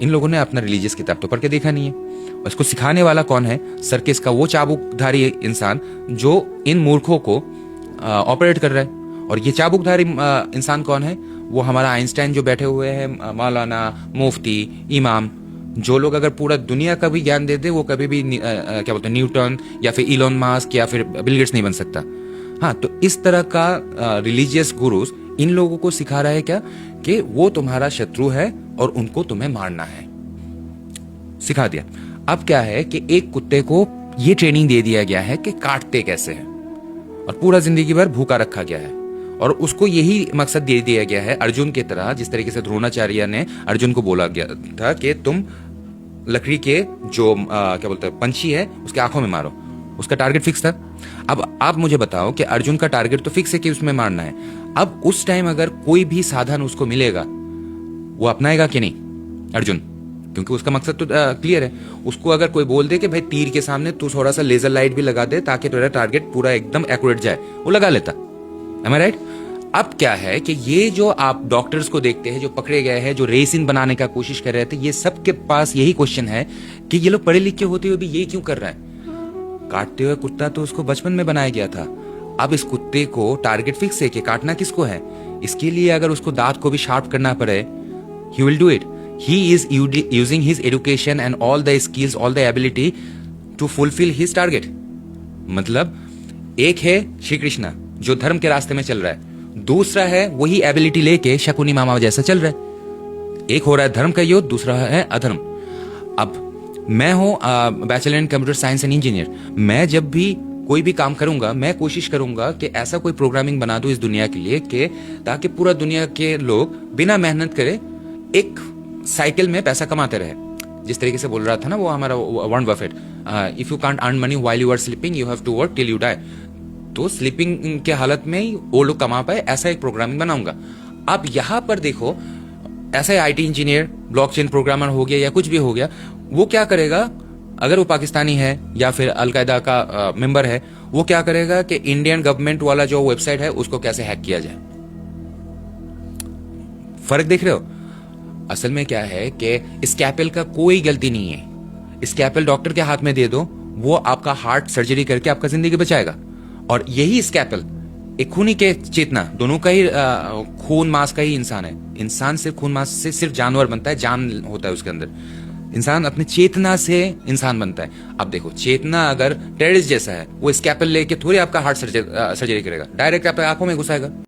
इन लोगों ने अपना रिलीजियस किताब तो पढ़ के देखा नहीं है। और इसको सिखाने वाला कौन है? सर्किस का वो चाबुकधारी इंसान जो इन मूर्खों को ऑपरेट कर रहा है। और ये चाबुकधारी इंसान कौन है? वो हमारा आइंस्टाइन जो बैठे हुए हैं, मौलाना, मुफ्ती, इमाम, जो लोग अगर पूरा दुनिया का भी ज्ञान दे दे वो कभी भी क्या बोलते हैं, न्यूटन या फिर इलोन मास्क या फिर बिल गेट्स नहीं बन सकता। हाँ, तो इस तरह का रिलीजियस गुरुज इन लोगों को सिखा रहा है क्या कि वो तुम्हारा शत्रु है और उनको तुम्हें मारना है, सिखा दिया। अब क्या है कि एक कुत्ते को ये ट्रेनिंग दे दिया गया है कि काटते कैसे हैं, और पूरा जिंदगी भर भूखा रखा गया है। और उसको यही मकसद दे दिया गया है, अर्जुन की तरह, जिस तरीके से द्रोणाचार्य ने अर्जुन को बोला गया था कि तुम लकड़ी के जो क्या बोलते हैं पंछी है उसके आंखों में मारो। उसका टारगेट फिक्स था। अब आप मुझे बताओ कि अर्जुन का टारगेट तो फिक्स है कि उसमें मारना है। अब उस टाइम अगर कोई भी साधन उसको मिलेगा वो अपनाएगा कि नहीं अर्जुन? क्योंकि उसका मकसद तो क्लियर है। उसको अगर कोई बोल दे कि भाई तीर के सामने तू थोड़ा सा लेजर लाइट भी लगा दे ताकि तेरा टारगेट पूरा एकदम एक्यूरेट जाए, वो लगा लेता। Am I right? अब क्या है कि ये जो आप डॉक्टर्स को देखते हैं जो पकड़े गए हैं, जो रेसिन बनाने का कोशिश कर रहे थे, ये सबके पास यही क्वेश्चन है कि ये लोग पढ़े लिखे होते हुए भी ये क्यों कर रहा है? काटते हुए कुत्ता तो उसको बचपन में बनाया गया था। अब इस कुत्ते को टारगेट फिक्स है कि काटना किसको है। इसके लिए अगर उसको दांत को भी शार्प करना पड़े, he will do it. He is using his education and all the skills, all the ability to fulfill his target. मतलब एक है श्री कृष्णा जो धर्म के रास्ते में चल रहा है, दूसरा है वही एबिलिटी लेके शकुनी मामा जैसा चल रहा है। एक हो रहा है धर्म का युद्ध, दूसरा है अधर्म। अब मैं हूं bachelor in computer science and engineer. मैं जब भी कोई भी काम करूंगा मैं कोशिश करूंगा कि ऐसा कोई प्रोग्रामिंग बना दूं इस दुनिया के लिए कि ताकि पूरा दुनिया के लोग बिना मेहनत करे एक साइकिल में पैसा कमाते रहे। जिस तरीके से बोल रहा था ना वो हमारा Warren Buffett, if you can't earn money while you are sleeping you have to work till you die. तो स्लीपिंग के हालत में ही वो लोग कमा पाए, ऐसा एक प्रोग्रामिंग बनाऊंगा। अब यहां पर देखो, ऐसा आईटी इंजीनियर, ब्लॉकचेन प्रोग्रामर हो गया या कुछ भी हो गया, वो क्या करेगा? अगर वो पाकिस्तानी है या फिर अलकायदा का मेंबर है, वो क्या करेगा कि इंडियन गवर्नमेंट वाला जो वेबसाइट है उसको कैसे हैक किया जाए। फर्क देख रहे हो? असल में क्या है कि स्कैपेल का कोई गलती नहीं है। स्कैपेल डॉक्टर के हाथ में दे दो, वो आपका हार्ट सर्जरी करके आपका जिंदगी बचाएगा। और यही स्कैपेल एक खूनी के चेतना, दोनों का ही खून मांस का ही इंसान है। इंसान सिर्फ खून मांस से सिर्फ जानवर बनता है, जान होता है उसके अंदर। इंसान अपनी चेतना से इंसान बनता है। अब देखो, चेतना अगर टेररिस्ट जैसा है, वो स्कैपेल लेके थोड़ी आपका हार्ट सर्जरी करेगा, डायरेक्ट आपकी आंखों में घुसाएगा।